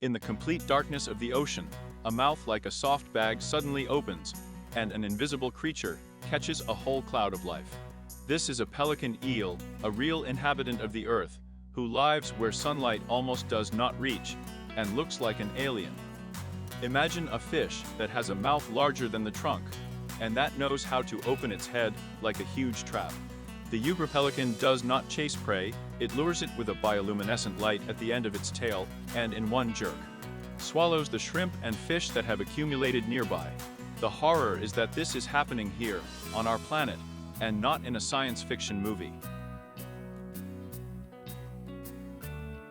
In the complete darkness of the ocean, a mouth like a soft bag suddenly opens, and an invisible creature catches a whole cloud of life. This is a pelican eel, a real inhabitant of the earth, who lives where sunlight almost does not reach, and looks like an alien. Imagine a fish that has a mouth larger than the trunk, and that knows how to open its head like a huge trap. The Uber pelican does not chase prey, it lures it with a bioluminescent light at the end of its tail, and in one jerk, swallows the shrimp and fish that have accumulated nearby. The horror is that this is happening here, on our planet, and not in a science fiction movie.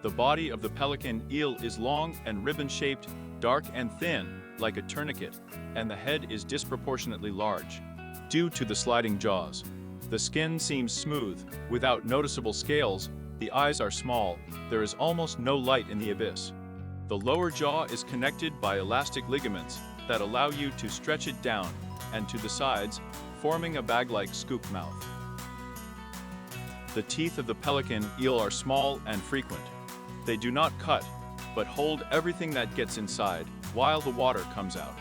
The body of the pelican eel is long and ribbon-shaped, dark and thin, like a tourniquet, and the head is disproportionately large, due to the sliding jaws. The skin seems smooth, without noticeable scales, the eyes are small, there is almost no light in the abyss. The lower jaw is connected by elastic ligaments that allow you to stretch it down and to the sides, forming a bag-like scoop mouth. The teeth of the pelican eel are small and frequent. They do not cut, but hold everything that gets inside while the water comes out.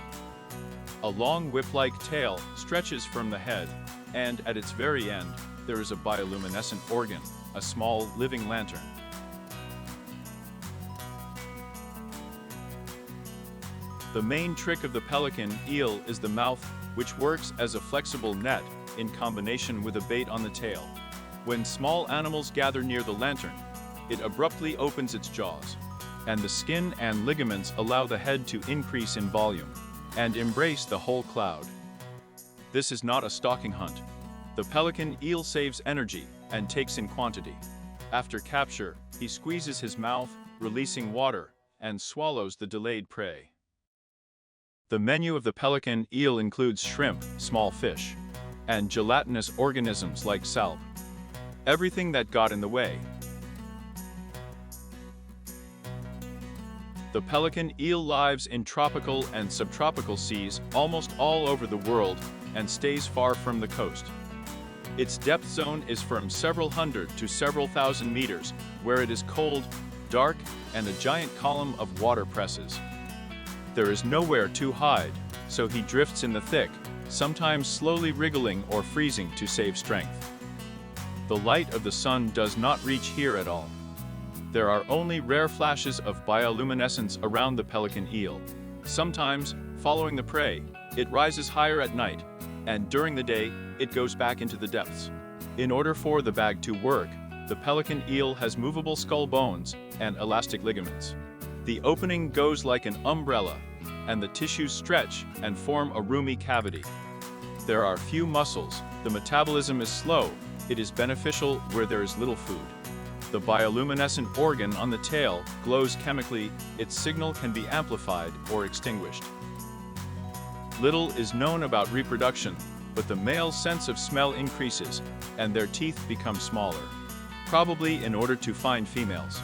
A long whip-like tail stretches from the head, and at its very end, there is a bioluminescent organ, a small living lantern. The main trick of the pelican eel is the mouth, which works as a flexible net in combination with a bait on the tail. When small animals gather near the lantern, it abruptly opens its jaws, and the skin and ligaments allow the head to increase in volume and embrace the whole cloud. This is not a stalking hunt. The pelican eel saves energy and takes in quantity. After capture, he squeezes his mouth, releasing water, and swallows the delayed prey. The menu of the pelican eel includes shrimp, small fish, and gelatinous organisms like salp. Everything that got in the way. The pelican eel lives in tropical and subtropical seas almost all over the world and stays far from the coast. Its depth zone is from several hundred to several thousand meters, where it is cold, dark, and a giant column of water presses. There is nowhere to hide, so he drifts in the thick, sometimes slowly wriggling or freezing to save strength. The light of the sun does not reach here at all. There are only rare flashes of bioluminescence around the pelican eel. Sometimes, following the prey, it rises higher at night, and during the day, it goes back into the depths. In order for the bag to work, the pelican eel has movable skull bones and elastic ligaments. The opening goes like an umbrella, and the tissues stretch and form a roomy cavity. There are few muscles, the metabolism is slow, it is beneficial where there is little food. The bioluminescent organ on the tail glows chemically, its signal can be amplified or extinguished. Little is known about reproduction, but the male's sense of smell increases, and their teeth become smaller, probably in order to find females.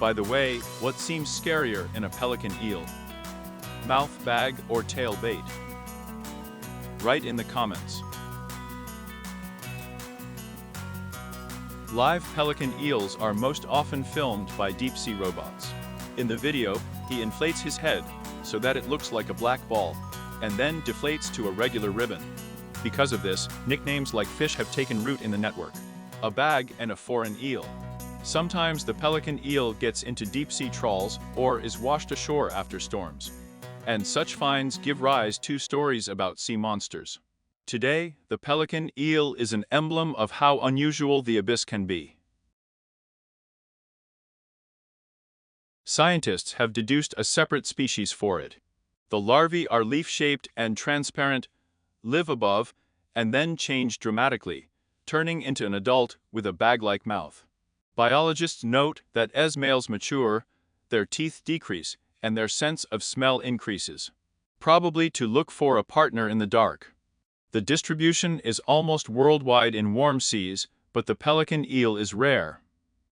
By the way, what seems scarier in a pelican eel? Mouth bag or tail bait? Write in the comments. Live pelican eels are most often filmed by deep-sea robots. In the video, he inflates his head so that it looks like a black ball, and then deflates to a regular ribbon. Because of this, nicknames like fish have taken root in the network. A bag and a foreign eel. Sometimes the pelican eel gets into deep-sea trawls or is washed ashore after storms. And such finds give rise to stories about sea monsters. Today, the pelican eel is an emblem of how unusual the abyss can be. Scientists have deduced a separate species for it. The larvae are leaf-shaped and transparent, live above, and then change dramatically, turning into an adult with a bag-like mouth. Biologists note that as males mature, their teeth decrease and their sense of smell increases, probably to look for a partner in the dark. The distribution is almost worldwide in warm seas, but the pelican eel is rare.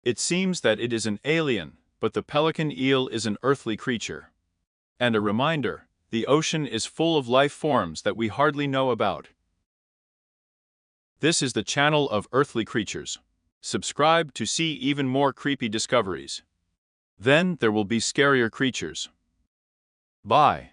It seems that it is an alien, but the pelican eel is an earthly creature. And a reminder, the ocean is full of life forms that we hardly know about. This is the channel of earthly creatures. Subscribe to see even more creepy discoveries. Then there will be scarier creatures. Bye.